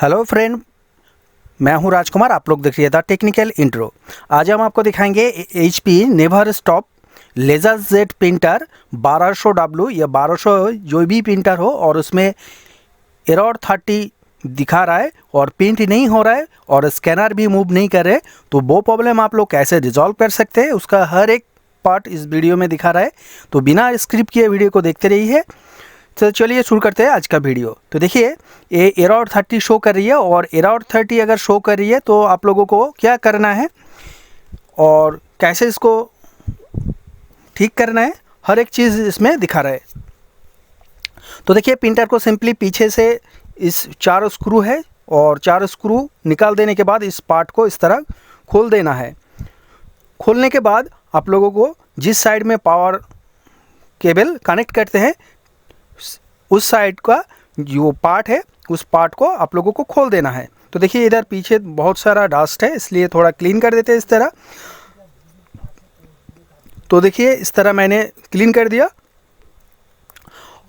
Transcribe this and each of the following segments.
Hello friend, मैं हूं राजकुमार। आप लोग देख रहे थे टेक्निकल इंट्रो। आज हम आपको दिखाएंगे HP never stop laser jet printer 1200W या 1200 जो भी प्रिंटर हो और उसमें एरर 30 दिखा रहा है और प्रिंट नहीं हो रहा है और स्कैनर भी मूव नहीं कर रहे, तो वो प्रॉब्लम आप लोग कैसे रिजॉल्व कर सकते हैं उसका हर एक पार्ट इस वीडियो में दिखा रहा है। तो बिना स्क्रिप्ट किए वीडियो को देखते रहिए। तो चलिए शुरू करते हैं आज का वीडियो। तो देखिए ये एरर 30 शो कर रही है और एरर 30 अगर शो कर रही है तो आप लोगों को क्या करना है और कैसे इसको ठीक करना है, हर एक चीज़ इसमें दिखा रहा है। तो देखिए प्रिंटर को सिंपली पीछे से इस 4 स्क्रू है और 4 स्क्रू निकाल देने के बाद इस पार्ट को इस तरह खोल देना है। खोलने के बाद आप लोगों को जिस साइड में पावर केबल कनेक्ट करते हैं उस साइड का जो पार्ट है उस पार्ट को आप लोगों को खोल देना है। तो देखिए इधर पीछे बहुत सारा डस्ट है, इसलिए थोड़ा क्लीन कर देते हैं इस तरह। तो देखिए इस तरह मैंने क्लीन कर दिया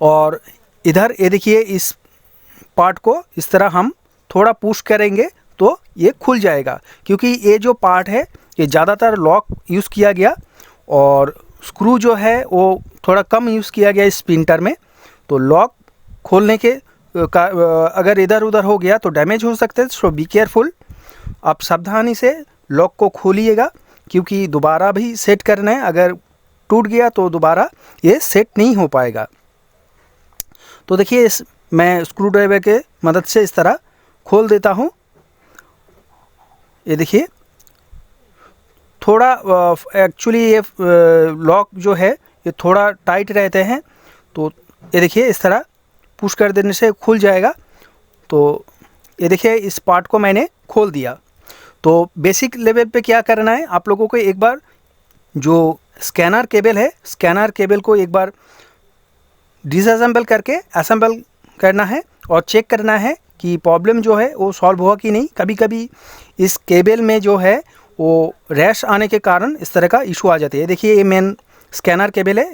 और इधर ये देखिए इस पार्ट को इस तरह हम थोड़ा पुश करेंगे तो ये खुल जाएगा, क्योंकि ये जो पार्ट है ये ज़्यादातर लॉक यूज़ किया गया और स्क्रू जो है वो थोड़ा कम यूज़ किया गया इस प्रिंटर में। तो लॉक खोलने के अगर इधर उधर हो गया तो डैमेज हो सकते हैं। सो बी केयरफुल, आप सावधानी से लॉक को खोलिएगा, क्योंकि दोबारा भी सेट करना है। अगर टूट गया तो दोबारा ये सेट नहीं हो पाएगा। तो देखिए मैं स्क्रू ड्राइवर के मदद से इस तरह खोल देता हूँ। ये देखिए थोड़ा एक्चुअली ये लॉक जो है ये थोड़ा टाइट रहते हैं, तो ये देखिए इस तरह पुश कर देने से खुल जाएगा। तो ये देखिए इस पार्ट को मैंने खोल दिया। तो बेसिक लेवल पे क्या करना है, आप लोगों को एक बार जो स्कैनर केबल है, स्कैनर केबल को एक बार डिसअसेंबल करके असेंबल करना है और चेक करना है कि प्रॉब्लम जो है वो सॉल्व हुआ कि नहीं। कभी कभी इस केबल में जो है वो रैश आने के कारण इस तरह का इशू आ जाती है। देखिए ये मेन स्कैनर केबल है,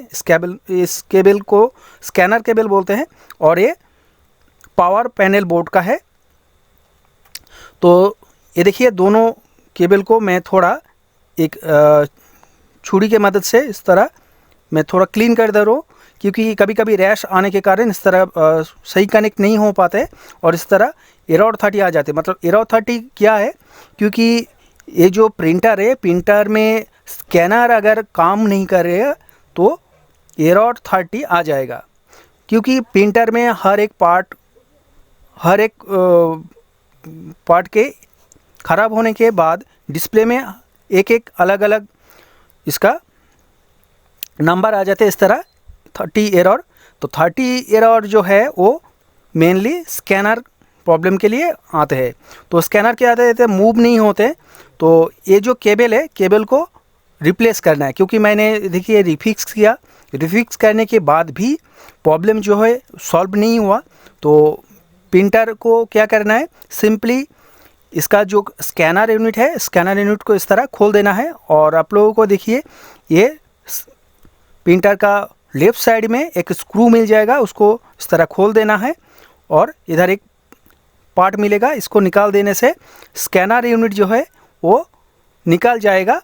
इस केबल को स्कैनर केबल बोलते हैं और ये पावर पैनल बोर्ड का है। तो ये देखिए दोनों केबल को मैं थोड़ा एक छुरी के मदद से इस तरह मैं थोड़ा क्लीन कर दे रहा हूँ, क्योंकि कभी कभी रैश आने के कारण इस तरह सही कनेक्ट नहीं हो पाते और इस तरह एरर 30 आ जाते। मतलब एरर 30 क्या है, क्योंकि ये जो प्रिंटर है, प्रिंटर में स्कैनर अगर काम नहीं कर रहे है तो एरर 30 आ जाएगा, क्योंकि प्रिंटर में हर एक पार्ट के ख़राब होने के बाद डिस्प्ले में एक एक अलग अलग इसका नंबर आ जाते हैं, इस तरह 30 एरर। तो 30 एरर जो है वो मेनली स्कैनर प्रॉब्लम के लिए आते हैं। तो स्कैनर क्या आते हैं, मूव नहीं होते। तो ये जो केबल है, केबल को रिप्लेस करना है, क्योंकि मैंने देखिए रिफिक्स किया, रिफिक्स करने के बाद भी प्रॉब्लम जो है सॉल्व नहीं हुआ। तो प्रिंटर को क्या करना है, सिंपली इसका जो स्कैनर यूनिट है, स्कैनर यूनिट को इस तरह खोल देना है। और आप लोगों को देखिए ये प्रिंटर का लेफ़्ट साइड में एक स्क्रू मिल जाएगा, उसको इस तरह खोल देना है और इधर एक पार्ट मिलेगा, इसको निकाल देने से स्कैनर यूनिट जो है वो निकल जाएगा।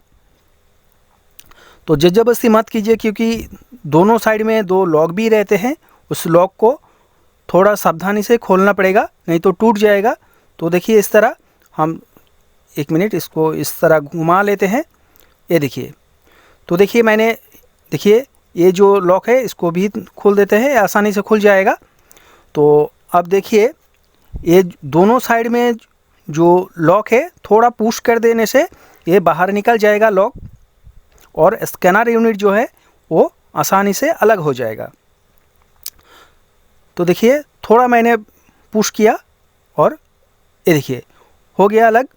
तो जबरदस्ती मत कीजिए, क्योंकि दोनों साइड में 2 लॉक भी रहते हैं, उस लॉक को थोड़ा सावधानी से खोलना पड़ेगा, नहीं तो टूट जाएगा। तो देखिए इस तरह हम 1 मिनट इसको इस तरह घुमा लेते हैं। ये देखिए, तो देखिए मैंने देखिए ये जो लॉक है इसको भी खोल देते हैं, आसानी से खुल जाएगा। तो अब देखिए ये दोनों साइड में जो लॉक है थोड़ा पुश कर देने से ये बाहर निकल जाएगा लॉक, और स्कैनर यूनिट जो है वो आसानी से अलग हो जाएगा। तो देखिए थोड़ा मैंने पुश किया और ये देखिए हो गया अलग।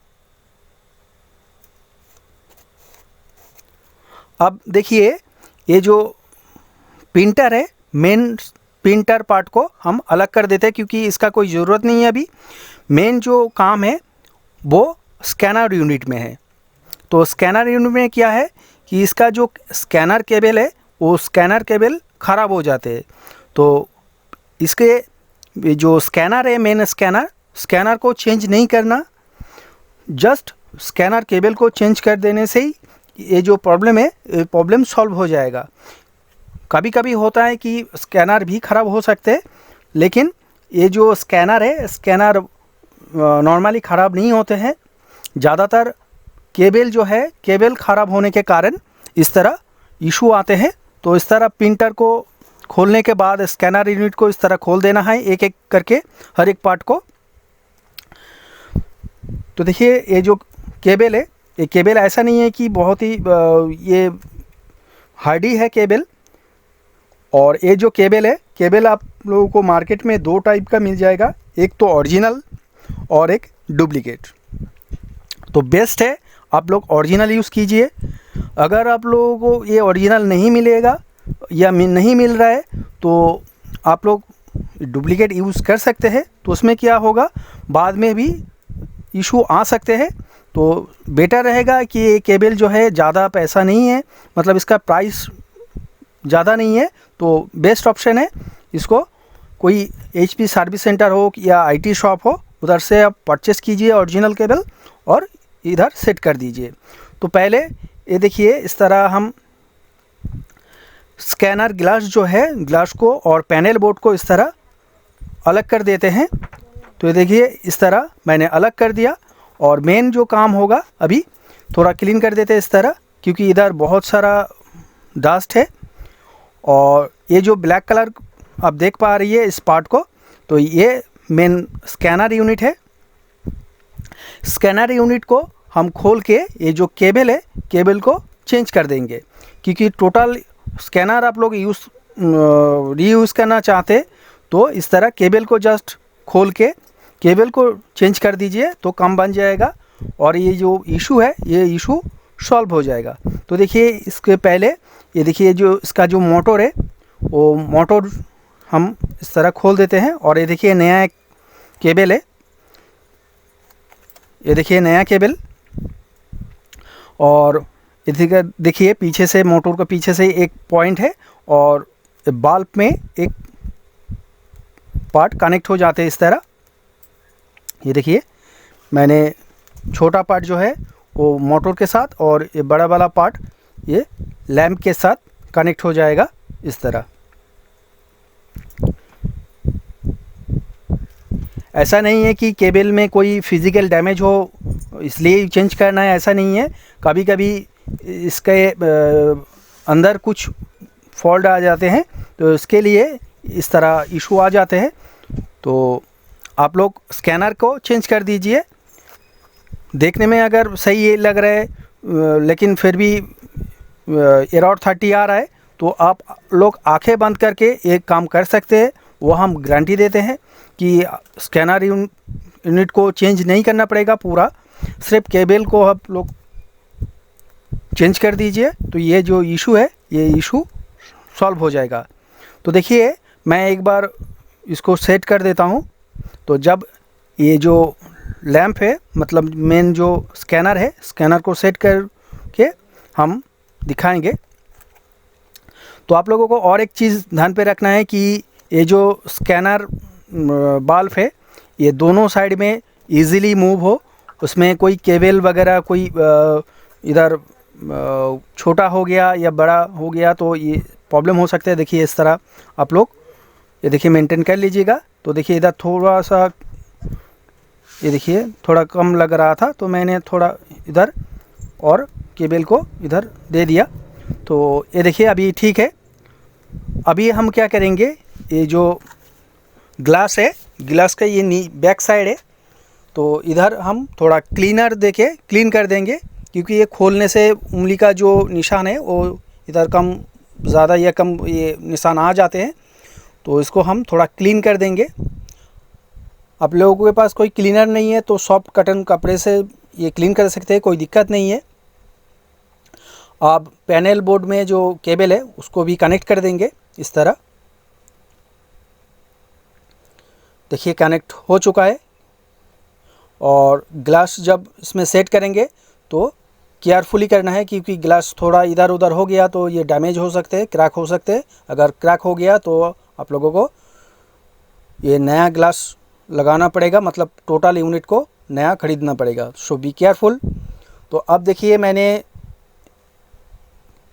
अब देखिए ये जो प्रिंटर है, मेन प्रिंटर पार्ट को हम अलग कर देते हैं, क्योंकि इसका कोई ज़रूरत नहीं है अभी। मेन जो काम है वो स्कैनर यूनिट में है। तो स्कैनर यूनिट में क्या है कि इसका जो स्कैनर केबल है वो स्कैनर केबल ख़राब हो जाते हैं। तो इसके जो स्कैनर है, मेन स्कैनर, स्कैनर को चेंज नहीं करना, जस्ट स्कैनर केबल को चेंज कर देने से ही ये जो प्रॉब्लम है, ये प्रॉब्लम सॉल्व हो जाएगा। कभी कभी होता है कि स्कैनर भी ख़राब हो सकते हैं, लेकिन ये जो स्कैनर है, स्कैनर नॉर्मली ख़राब नहीं होते हैं। ज़्यादातर केबल जो है, केबल ख़राब होने के कारण इस तरह इशू आते हैं। तो इस तरह प्रिंटर को खोलने के बाद स्कैनर यूनिट को इस तरह खोल देना है, एक एक करके हर एक पार्ट को। तो देखिए ये जो केबल है, ये केबल ऐसा नहीं है कि बहुत ही ये हार्डी है केबल। और ये जो केबल है, केबल आप लोगों को मार्केट में 2 टाइप का मिल जाएगा, एक तो ओरिजिनल और एक डुप्लीकेट। तो बेस्ट है आप लोग ओरिजिनल यूज़ कीजिए। अगर आप लोगों को ये ओरिजिनल नहीं मिलेगा या नहीं मिल रहा है तो आप लोग डुप्लीकेट यूज़ कर सकते हैं। तो उसमें क्या होगा, बाद में भी इशू आ सकते हैं। तो बेटर रहेगा कि ये केबल जो है ज़्यादा पैसा नहीं है, मतलब इसका प्राइस ज़्यादा नहीं है, तो बेस्ट ऑप्शन है इसको कोई HP सर्विस सेंटर हो या IT शॉप हो, उधर से आप परचेस कीजिए ओरिजिनल केबल और इधर सेट कर दीजिए। तो पहले ये देखिए इस तरह हम स्कैनर ग्लास जो है, ग्लास को और पैनल बोर्ड को इस तरह अलग कर देते हैं। तो ये देखिए इस तरह मैंने अलग कर दिया। और मेन जो काम होगा अभी थोड़ा क्लीन कर देते हैं इस तरह, क्योंकि इधर बहुत सारा डस्ट है। और ये जो ब्लैक कलर आप देख पा रही है इस पार्ट को, तो ये मेन स्कैनर यूनिट है। स्कैनर यूनिट को हम खोल के ये जो केबल है, केबल को चेंज कर देंगे, क्योंकि टोटल स्कैनर आप लोग रीयूज़ करना चाहते तो इस तरह केबल को जस्ट खोल के केबल को चेंज कर दीजिए तो काम बन जाएगा और ये जो इशू है, ये इशू सॉल्व हो जाएगा। तो देखिए इसके पहले ये देखिए जो इसका जो मोटर है, वो मोटर हम इस तरह खोल देते हैं। और ये देखिए नया एक केबल है, ये देखिए नया केबल। और इधर देखिए पीछे से मोटर के पीछे से एक पॉइंट है और बल्ब में एक पार्ट कनेक्ट हो जाते हैं इस तरह। ये देखिए मैंने छोटा पार्ट जो है वो मोटर के साथ और ये बड़ा वाला पार्ट ये लैंप के साथ कनेक्ट हो जाएगा इस तरह। ऐसा नहीं है कि केबल में कोई फिज़िकल डैमेज हो इसलिए चेंज करना है, ऐसा नहीं है। कभी कभी इसके अंदर कुछ फॉल्ट आ जाते हैं, तो इसके लिए इस तरह इशू आ जाते हैं। तो आप लोग स्कैनर को चेंज कर दीजिए। देखने में अगर सही ये लग रहा है लेकिन फिर भी एरर 30 आ रहा है, तो आप लोग आंखें बंद करके एक काम कर सकते हैं। वो हम गारंटी देते हैं कि स्कैनर यूनिट को चेंज नहीं करना पड़ेगा, पूरा सिर्फ केबल को आप लोग चेंज कर दीजिए, तो ये जो इशू है ये इशू सॉल्व हो जाएगा। तो देखिए मैं एक बार इसको सेट कर देता हूँ। तो जब ये जो लैंप है, मतलब मेन जो स्कैनर है, स्कैनर को सेट करके हम दिखाएंगे। तो आप लोगों को और एक चीज़ ध्यान पे रखना है कि ये जो स्कैनर बल्ब है, ये दोनों साइड में इजीली मूव हो, उसमें कोई केबल वगैरह कोई इधर छोटा हो गया या बड़ा हो गया तो ये प्रॉब्लम हो सकता है। देखिए इस तरह आप लोग ये देखिए मेंटेन कर लीजिएगा। तो देखिए इधर थोड़ा सा ये देखिए थोड़ा कम लग रहा था, तो मैंने थोड़ा इधर और केबल को इधर दे दिया। तो ये देखिए अभी ठीक है। अभी हम क्या करेंगे, ये जो ग्लास है, ग्लास का ये बैक साइड है, तो इधर हम थोड़ा क्लीनर देके क्लीन कर देंगे, क्योंकि ये खोलने से उंगली का जो निशान है वो इधर कम ज़्यादा या कम ये निशान आ जाते हैं। तो इसको हम थोड़ा क्लीन कर देंगे। आप लोगों के पास कोई क्लीनर नहीं है तो सॉफ्ट कॉटन कपड़े से ये क्लीन कर सकते हैं, कोई दिक्कत नहीं है। आप पैनल बोर्ड में जो केबल है उसको भी कनेक्ट कर देंगे इस तरह। देखिए कनेक्ट हो चुका है। और ग्लास जब इसमें सेट करेंगे तो केयरफुली करना है, क्योंकि ग्लास थोड़ा इधर उधर हो गया तो ये डैमेज हो सकते हैं, क्रैक हो सकते हैं। अगर क्रैक हो गया तो आप लोगों को ये नया ग्लास लगाना पड़ेगा, मतलब टोटल यूनिट को नया खरीदना पड़ेगा। सो बी केयरफुल। तो अब देखिए मैंने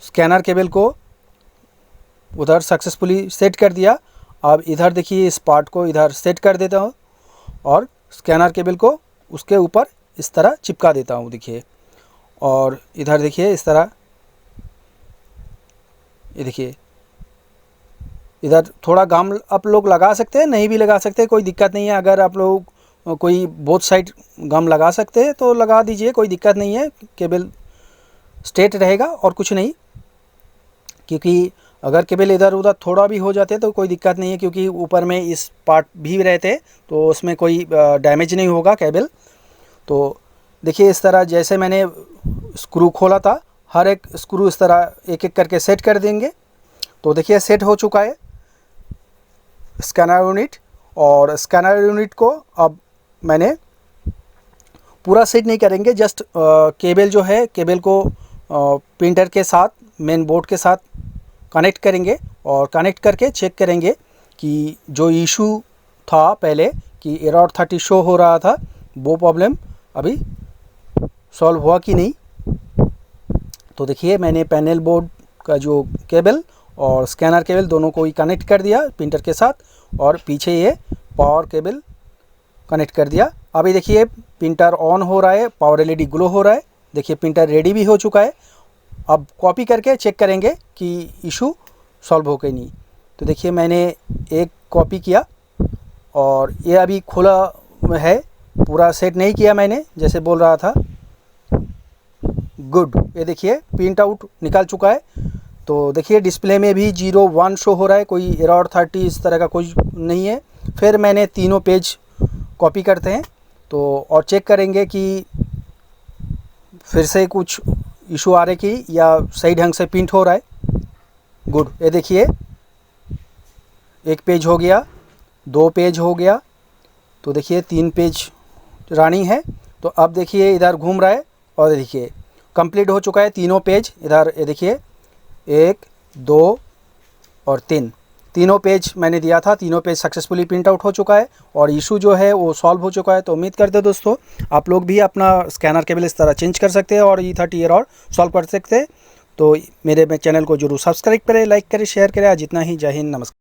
स्कैनर केबल को उधर सक्सेसफुली सेट कर दिया। अब इधर देखिए इस पार्ट को इधर सेट कर देता हूँ और स्कैनर केबल को उसके ऊपर इस तरह चिपका देता हूँ देखिए। और इधर देखिए इस तरह, ये देखिए इधर थोड़ा गम आप लोग लगा सकते हैं, नहीं भी लगा सकते, कोई दिक्कत नहीं है। अगर आप लोग कोई बोथ साइड गम लगा सकते हैं तो लगा दीजिए, कोई दिक्कत नहीं है। केबल स्ट्रेट रहेगा और कुछ नहीं, क्योंकि अगर केबल इधर उधर थोड़ा भी हो जाते तो कोई दिक्कत नहीं है, क्योंकि ऊपर में इस पार्ट भी रहते तो उसमें कोई डैमेज नहीं होगा केबल। तो देखिए इस तरह जैसे मैंने स्क्रू खोला था, हर एक स्क्रू इस तरह एक एक करके सेट कर देंगे। तो देखिए सेट हो चुका है स्कैनर यूनिट। और स्कैनर यूनिट को अब मैंने पूरा सेट नहीं करेंगे, जस्ट केबल जो है केबल को प्रिंटर के साथ मेन बोर्ड के साथ कनेक्ट करेंगे और कनेक्ट करके चेक करेंगे कि जो इशू था पहले कि एरर 30 शो हो रहा था, वो प्रॉब्लम अभी सॉल्व हुआ कि नहीं। तो देखिए मैंने पैनल बोर्ड का जो केबल और स्कैनर केबल दोनों को ही कनेक्ट कर दिया प्रिंटर के साथ, और पीछे ये पावर केबल कनेक्ट कर दिया। अभी देखिए प्रिंटर ऑन हो रहा है, पावर एलईडी ग्लो हो रहा है। देखिए प्रिंटर रेडी भी हो चुका है। अब कॉपी करके चेक करेंगे कि इशू सॉल्व हो गई नहीं। तो देखिए मैंने एक कॉपी किया और ये अभी खुला है, पूरा सेट नहीं किया मैंने जैसे बोल रहा था। गुड, ये देखिए प्रिंट आउट निकल चुका है। तो देखिए डिस्प्ले में भी 01 शो हो रहा है, कोई एरर 30 इस तरह का कुछ नहीं है। फिर मैंने तीनों पेज कॉपी करते हैं तो और चेक करेंगे कि फिर से कुछ इशू आ रहा है कि या सही ढंग से प्रिंट हो रहा है। गुड, ये देखिए एक पेज हो गया, 2 पेज हो गया, तो देखिए 3 पेज रनिंग है। तो अब देखिए इधर घूम रहा है और देखिए कंप्लीट हो चुका है तीनों पेज। इधर ये देखिए 1, 2 और 3 तीनों पेज मैंने दिया था, तीनों पेज सक्सेसफुली प्रिंट आउट हो चुका है और इशू जो है वो सॉल्व हो चुका है। तो उम्मीद करते हैं दोस्तों आप लोग भी अपना स्कैनर केबल इस तरह चेंज कर सकते हैं और E30 एरर सॉल्व कर सकते हैं। तो मेरे चैनल को जरूर सब्सक्राइब करें, लाइक करें, शेयर करें। आज इतना ही। जय हिंद, नमस्कार।